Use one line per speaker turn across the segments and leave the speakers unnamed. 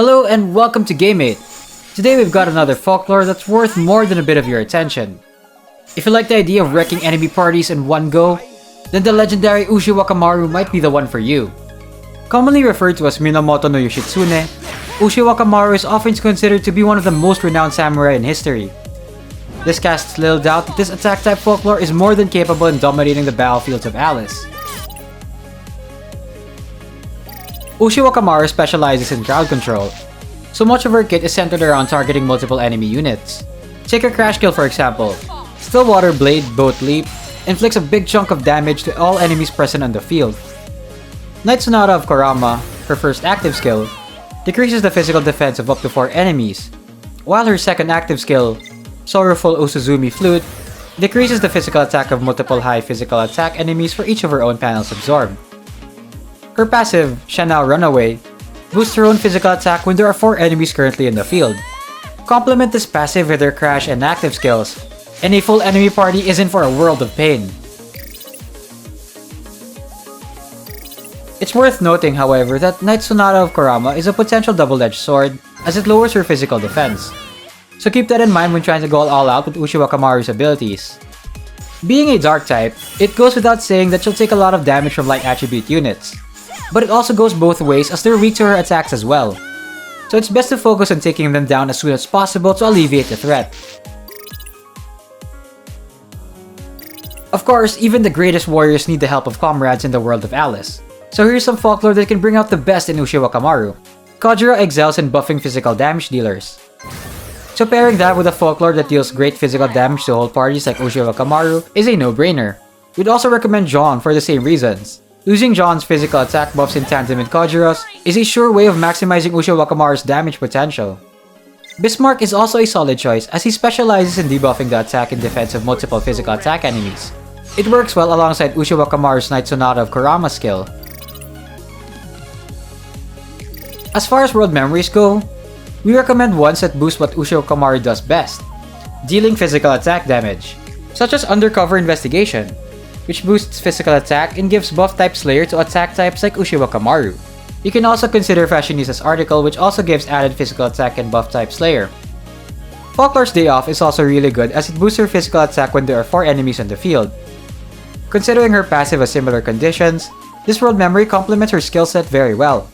Hello and welcome to GameMate. Today we've got another folklore that's worth more than a bit of your attention. If you like the idea of wrecking enemy parties in one go, then the legendary Ushiwakamaru might be the one for you. Commonly referred to as Minamoto no Yoshitsune, Ushiwakamaru is often considered to be one of the most renowned samurai in history. This casts little doubt that this attack type folklore is more than capable in dominating the battlefields of Alice. Ushiwakamaru specializes in crowd control, so much of her kit is centered around targeting multiple enemy units. Take her crash kill for example. Stillwater Blade Boat Leap inflicts a big chunk of damage to all enemies present on the field. Night Sonata of Kurama, her first active skill, decreases the physical defense of up to 4 enemies, while her second active skill, Sorrowful Osuzumi Flute, decreases the physical attack of multiple high physical attack enemies for each of her own panels absorbed. Her passive, Shanao Runaway, boosts her own physical attack when there are 4 enemies currently in the field. Complement this passive with her crash and active skills, and a full enemy party is in for a world of pain. It's worth noting, however, that Night Sonata of Kurama is a potential double-edged sword, as it lowers her physical defense. So keep that in mind when trying to go all out with Ushiwakamaru's abilities. Being a dark type, it goes without saying that she'll take a lot of damage from light attribute units. But it also goes both ways as they're weak to her attacks as well. So it's best to focus on taking them down as soon as possible to alleviate the threat. Of course, even the greatest warriors need the help of comrades in the world of Alice. So here's some folklore that can bring out the best in Ushiwakamaru. Kojiro excels in buffing physical damage dealers. So pairing that with a folklore that deals great physical damage to whole parties like Ushiwakamaru is a no-brainer. We'd also recommend John for the same reasons. Using John's physical attack buffs in tandem with Kojiro's is a sure way of maximizing Ushiwakamaru's damage potential. Bismarck is also a solid choice as he specializes in debuffing the attack and defense of multiple physical attack enemies. It works well alongside Ushiwakamaru's Night Sonata of Kurama skill. As far as world memories go, we recommend ones that boost what Ushiwakamaru does best, dealing physical attack damage, such as Undercover Investigation, which boosts physical attack and gives buff type Slayer to attack types like Ushiwakamaru. You can also consider Fashionista's Article, which also gives added physical attack and buff type Slayer. Folklore's Day Off is also really good as it boosts her physical attack when there are 4 enemies on the field. Considering her passive has similar conditions, this world memory complements her skill set very well.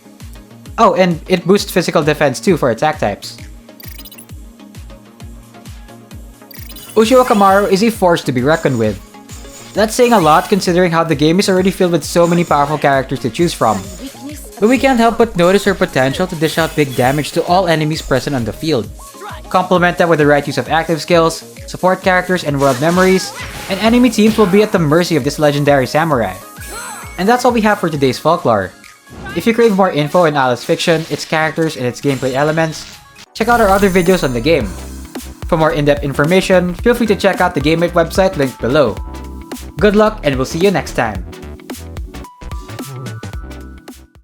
Oh, and it boosts physical defense too for attack types. Ushiwakamaru is a force to be reckoned with. That's saying a lot considering how the game is already filled with so many powerful characters to choose from. But we can't help but notice her potential to dish out big damage to all enemies present on the field. Complement that with the right use of active skills, support characters, and world memories, and enemy teams will be at the mercy of this legendary samurai. And that's all we have for today's folklore. If you crave more info on Alice fiction, its characters, and its gameplay elements, check out our other videos on the game. For more in-depth information, feel free to check out the GameMate website linked below. Good luck and we'll see you next time!